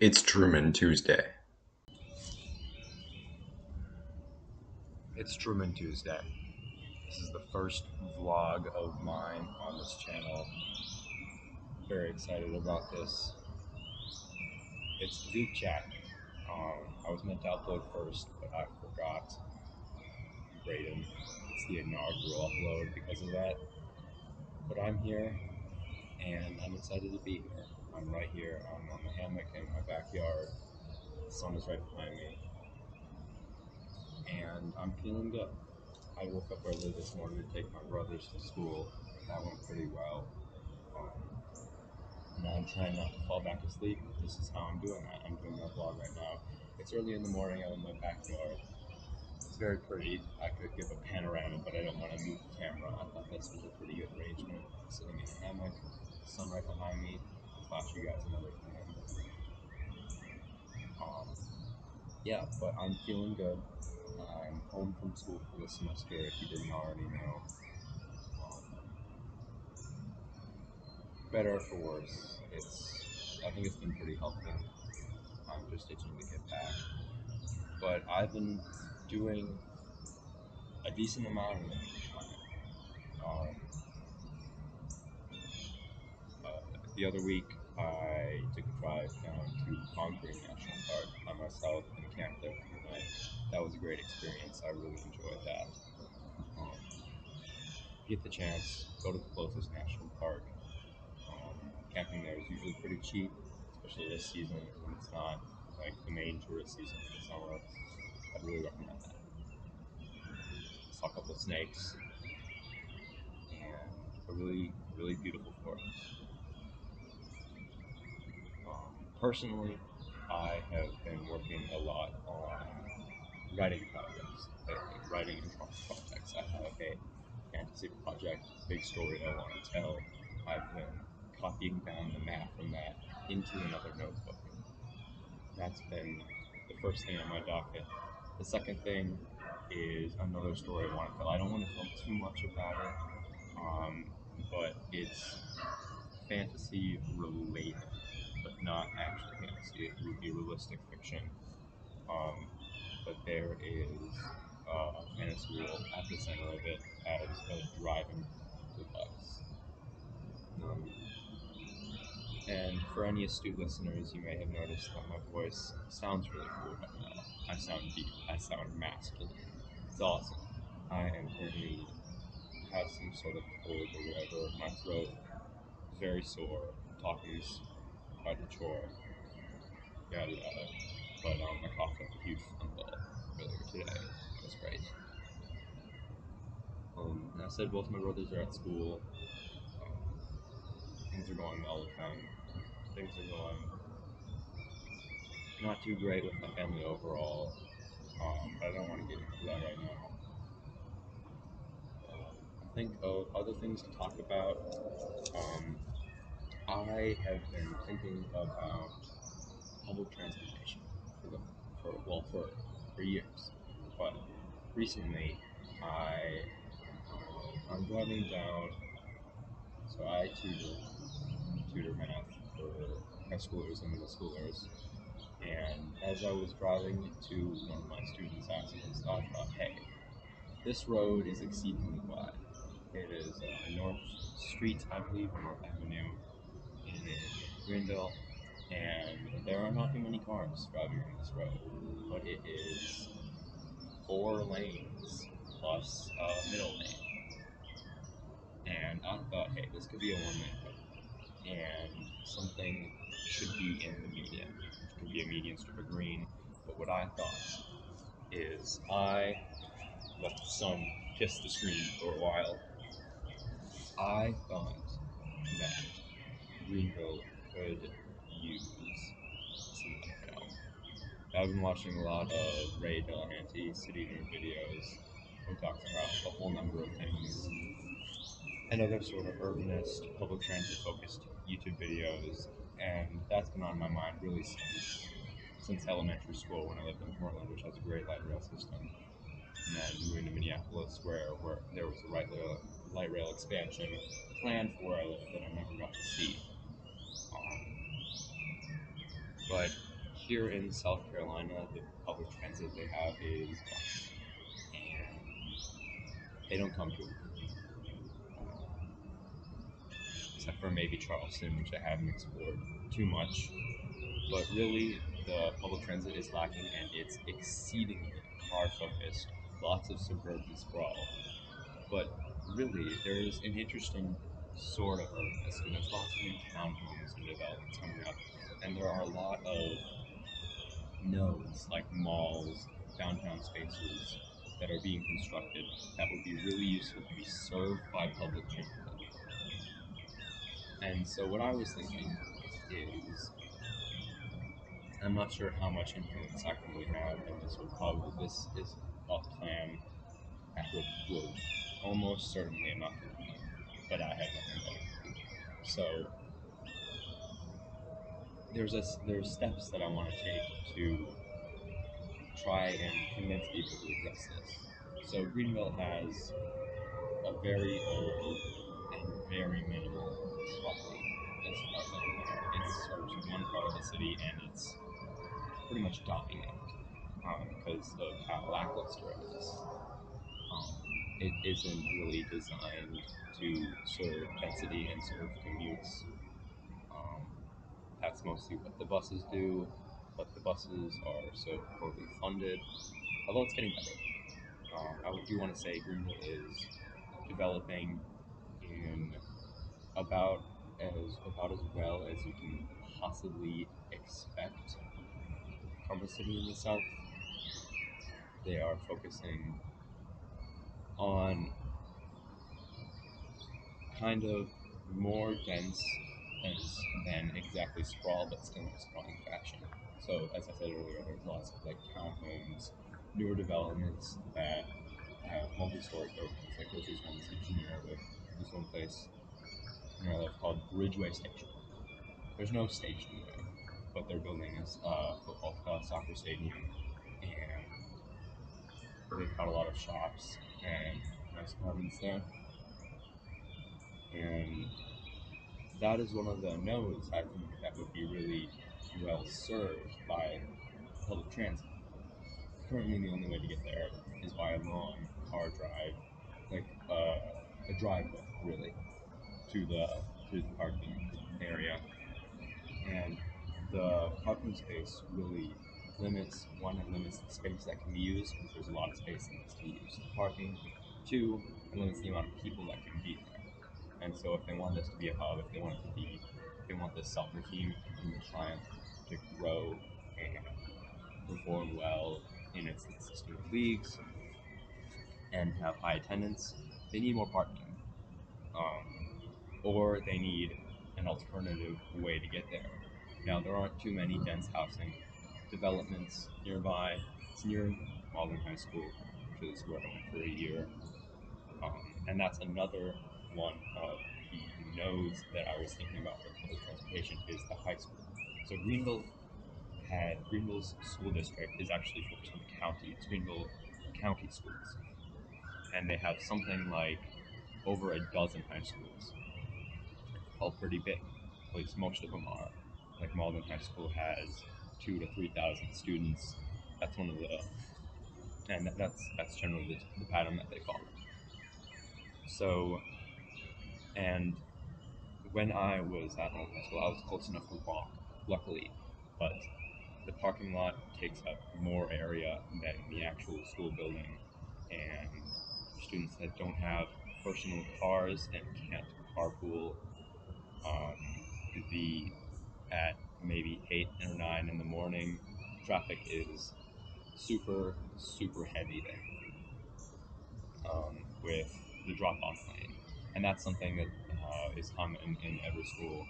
It's Truman Tuesday. It's Truman Tuesday. This is the first vlog of mine on this channel. Very excited about this. It's the group chat. I was meant to upload first, but I forgot. Brayden. It's the inaugural upload because of that. But I'm here, and I'm excited to be here. I'm right here. I'm on the hammock in my backyard. The sun is right behind me. And I'm feeling good. I woke up early this morning to take my brothers to school. That went pretty well. Now I'm trying not to fall back asleep. This is how I'm doing that. I'm doing my vlog right now. It's early in the morning. I'm in my backyard. It's very pretty. I could give a panorama, but I don't want to move the camera. I thought this was a pretty good arrangement. Sitting in a hammock, sun right behind me. Flash you guys another thing. Yeah, but I'm feeling good. I'm home from school for the semester, if you didn't already know. Better or for worse, I think it's been pretty helpful. I'm just itching to get back. But I've been doing a decent amount of it. Um, the other week, I took a drive down to Concord National Park by myself and camped there for the night. That was a great experience. I really enjoyed that. Get the chance, go to the closest national park. Camping there is usually pretty cheap, especially this season when it's not like the main tourist season for the summer. I'd really recommend that. Saw a couple of snakes and a really, really beautiful forest. Personally, I have been working a lot on writing projects, writing and drawing projects. I have a fantasy project, big story I want to tell. I've been copying down the map from that into another notebook. That's been the first thing on my docket. The second thing is another story I want to tell. I don't want to tell too much about it, but it's fantasy related, but not actually fantasy. It would be realistic fiction. But there is a fantasy world at the center of it as a driving device. Um, and for any astute listeners, you may have noticed that my voice sounds really cool right now. I sound deep. I sound masculine. It's awesome. I am currently have some sort of cold or whatever. My throat is very sore. Talking's quite a chore. Yada yada. But I coughed up a huge phone ball earlier today. That was great. And I said both my brothers are at school. Things are going well with them. Things are going not too great with my family overall. But I don't want to get into that right now. I think of other things to talk about. I have been thinking about public transportation for years, but recently I'm driving down. So I tutor math for high schoolers and middle schoolers, and as I was driving to one of my students' accidents, I thought, hey, this road is exceedingly wide. It is North Street, I believe, or North Avenue in Greenville, and there are not too many cars driving on this road, but it is 4 lanes plus a middle lane. And I thought, hey, this could be a one-lane road, and something should be in the median. It could be a median strip of green, but what I thought is I let the sun kiss the screen for a while. I thought that Greenville could use some help. I've been watching a lot of Ray Delahanty city nerd videos who talks about a whole number of things, and other sort of urbanist, public transit focused YouTube videos, and that's been on my mind really since elementary school when I lived in Portland, which has a great light rail system. And then moving to Minneapolis, where there was a light rail expansion planned for where I lived that I never got to see. But here in South Carolina, the public transit they have is bus, and they don't come to except for maybe Charleston, which I haven't explored too much. But really, the public transit is lacking, and it's exceedingly car focused. Lots of suburban sprawl. But really, there is an interesting sort of urban. So there's lots of new townhomes and developments coming up, and there are a lot of nodes like malls, downtown spaces that are being constructed that would be really useful to be served by public transit. And so what I was thinking is, I'm not sure how much influence I can really have, and this is a plan that would almost certainly not to be, but I had nothing better. So there's steps that I want to take to try and convince people to address this. So Greenville has a very old and very minimal trolley as far as I'm aware. It serves one part of the city, and it's pretty much dying out because of how lackluster it is. Um, it isn't really designed to serve density and serve commutes. Um, that's mostly what the buses do, but the buses are so poorly funded. Although it's getting better. I do want to say Greenville is developing in about as well as you can possibly expect from a city in the south. They are focusing on kind of more than exactly sprawl, but still in a sprawling fashion. So as I said earlier, there's lots of like townhomes, newer developments that have multi-story buildings. Like there's this one station where I live, this one place where I live called Bridgeway Station. There's no station there, but they're building this football soccer stadium, and they've got a lot of shops and nice apartments there. And that is one of the nodes I think that would be really well served by public transit. Currently, the only way to get there is by a long car drive, like a driveway, really, to the parking area, and the parking space really it limits the space that can be used because there's a lot of space that needs to be used for parking. Two, it limits the amount of people that can be there. And so if they want this to be a hub, if they want this soccer team in the Triumph to grow and perform well in its existing leagues and have high attendance, they need more parking. Or they need an alternative way to get there. Now, there aren't too many dense housing developments nearby. It's near Malden High School, which is where I went for a year. And that's another one of the nodes that I was thinking about for public transportation is the high school. So Greenville's school district is actually focused on the county. It's Greenville County Schools. And they have something like over a dozen high schools, all pretty big. At least most of them are. Like Malden High School has 2 to 3,000 students. That's one of that's generally the pattern that they follow. So, and when I was at Malden High School, I was close enough to walk, luckily, but the parking lot takes up more area than the actual school building, and students that don't have personal cars and can't carpool, um, the at maybe 8 or 9 in the morning, traffic is super heavy there, with the drop-off lane, and that's something that is common in every school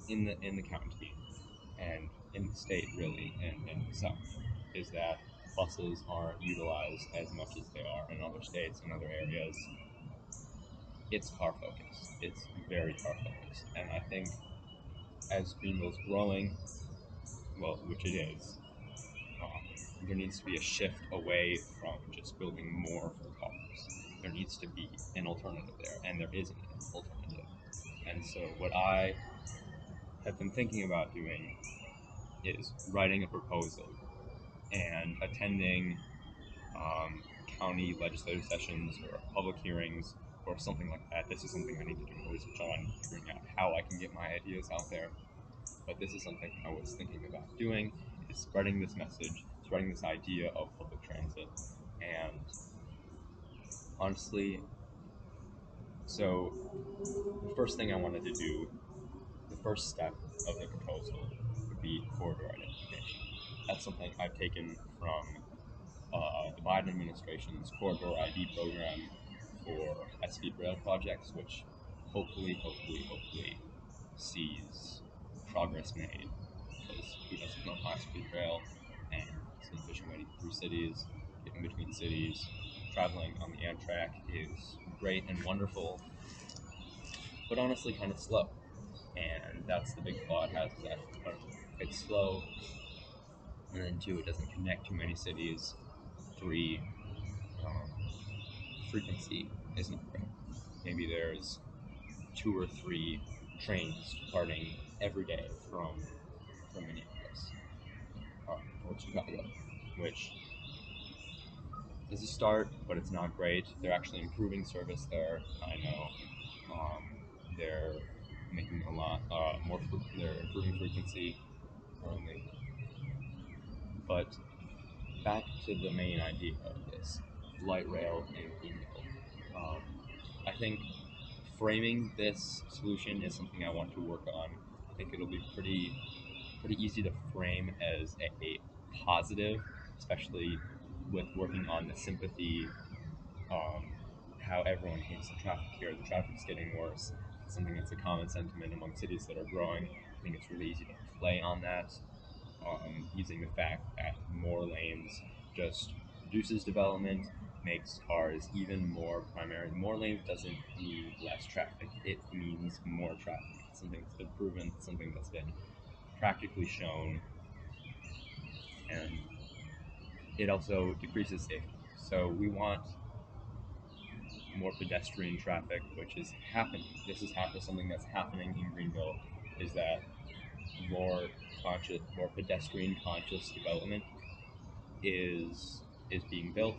in the county and in the state, really, and in the south, is that buses aren't utilized as much as they are in other states and other areas. It's car focused. It's very car focused, and I think as Greenville's growing, well, which it is, there needs to be a shift away from just building more for cars. There needs to be an alternative there, and there isn't an alternative. And so, what I have been thinking about doing is writing a proposal and attending um, county legislative sessions or public hearings or something like that. This is something I need to do more research on, figuring out how I can get my ideas out there. But this is something I was thinking about doing, is spreading this message, spreading this idea of public transit. And honestly, so the first thing I wanted to do, the first step of the proposal would be corridor identification. That's something I've taken from the Biden administration's corridor ID program for high-speed rail projects, which hopefully sees progress made, because who doesn't love high-speed rail? And it's an efficient way to get through cities, getting between cities. Traveling on the Amtrak is great and wonderful, but honestly kind of slow. And that's the big flaw it has, is that it's slow, and then two, it doesn't connect to many cities. Three, um, frequency is not great. Maybe there's two or three trains departing every day from Minneapolis or Chicago, which is a start, but it's not great. They're actually improving service there. I know they're making a lot more. They're improving frequency, currently. But back to the main idea of this light rail and Greenville. Um, I think framing this solution is something I want to work on. I think it'll be pretty easy to frame as a positive, especially with working on the sympathy, um, how everyone hates the traffic here. The traffic's getting worse. It's something that's a common sentiment among cities that are growing. I think it's really easy to play on that, using the fact that more lanes just reduces development, makes cars even more primary. More lanes doesn't mean less traffic, it means more traffic. It's something that's been proven, something that's been practically shown, and it also decreases safety. So we want more pedestrian traffic, which is happening. This is something that's happening in Greenville, is that more pedestrian conscious development is being built.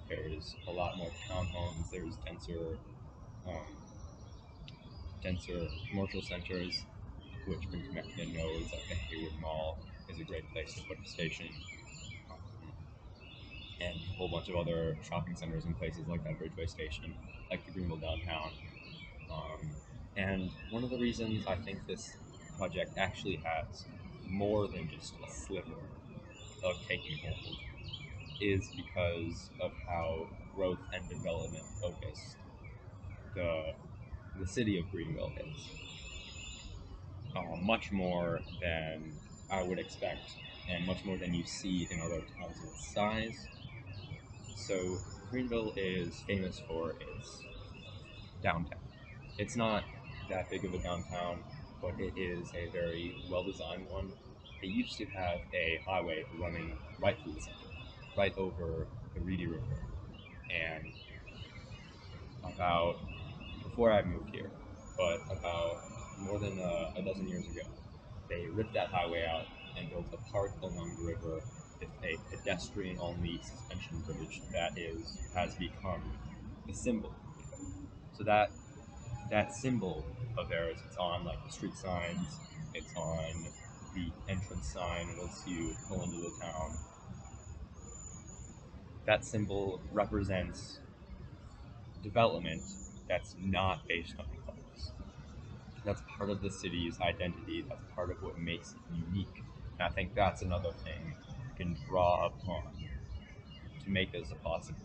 There's a lot more townhomes. There's um, denser commercial centers, which can connect to nodes. Like the Hayward Mall is a great place to put a station, um, and a whole bunch of other shopping centers and places like that Bridgeway Station, like the Greenville downtown. Um, and one of the reasons I think this project actually has more than just a sliver of taking hold is because of how growth and development focused the the city of Greenville is. Much more than I would expect, and much more than you see in other towns of its size. So Greenville is famous for its downtown. It's not that big of a downtown, but it is a very well-designed one. It used to have a highway running right through the center, right over the Reedy River, and about before I moved here, but about more than a dozen years ago, they ripped that highway out and built a park along the river with a pedestrian-only suspension bridge that has become the symbol. So that symbol of theirs, it's on like the street signs, it's on the entrance sign once you pull into the town. That symbol represents development that's not based on cars. That's part of the city's identity. That's part of what makes it unique. And I think that's another thing you can draw upon to make this a possibility.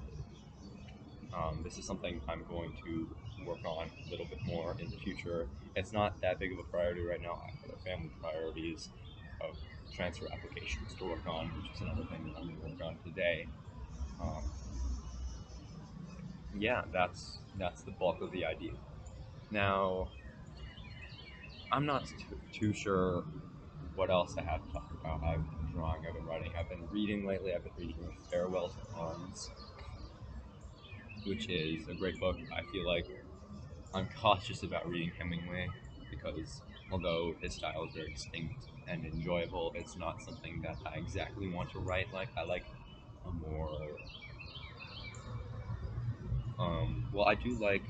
This is something I'm going to work on a little bit more in the future. It's not that big of a priority right now. I have other family priorities of transfer applications to work on, which is another thing that I'm going to work on today. Um, yeah, that's the bulk of the idea. Now, I'm not too sure what else I have to talk about. I've been drawing, I've been writing, I've been reading lately. I've been reading Farewell to Arms, which is a great book. I feel like I'm cautious about reading Hemingway because Although his style is very distinct and enjoyable, it's not something that I exactly want to write like. I like a more well, I do like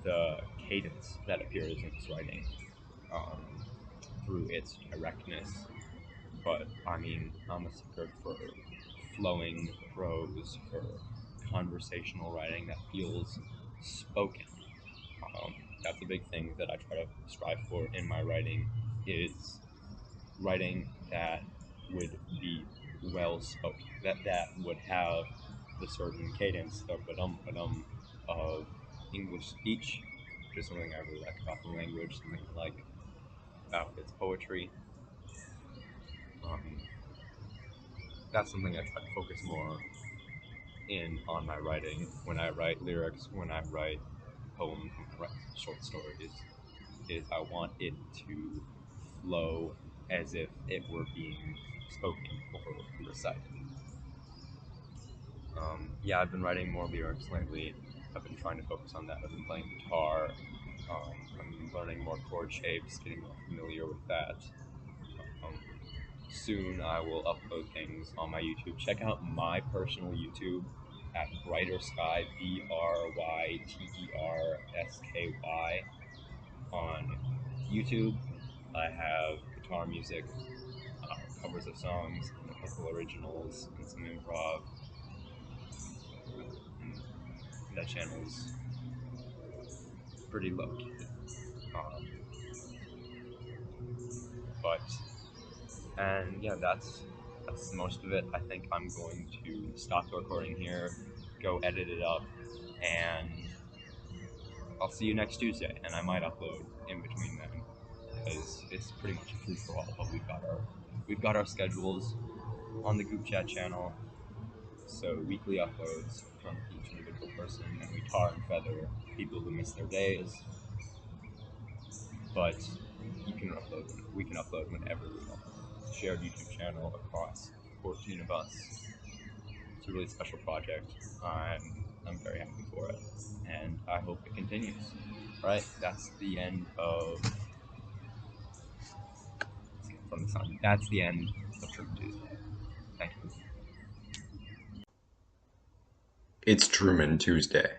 the cadence that appears in his writing um, through its directness. But I mean, I'm a sucker for flowing prose, for conversational writing that feels spoken. Um, that's a big thing that I try to strive for in my writing is writing that would be well spoken, that would have the certain cadence, the ba-dum of English speech, which is something I really like about the language, something I like about its poetry. Um, that's something I try to focus more in on my writing when I write lyrics, when I write poems, when I write short stories. Is I want it to flow as if it were being spoken or recited. Yeah, I've been writing more lyrics lately. I've been trying to focus on that. I've been playing guitar. I'm learning more chord shapes, getting more familiar with that. Um, Soon I will upload things on my YouTube. Check out my personal YouTube at Brighter Sky, BryterSky, on YouTube. I have guitar music, covers of songs, and a couple originals, and some improv. And that channel's pretty low key. Um, but and yeah, that's most of it. I think I'm going to stop the recording here, go edit it up, and I'll see you next Tuesday. And I might upload in between then because it's pretty much a free for all. But we've got our schedules on the group chat channel. So weekly uploads from each individual person, and we tar and feather people who miss their days. But we can upload whenever we want. It's a shared YouTube channel across 14 of us. It's a really special project. I'm very happy for it, and I hope it continues. Right, that's the end of. From the sun. That's the end of Truman Tuesday. Thank you. It's Truman Tuesday.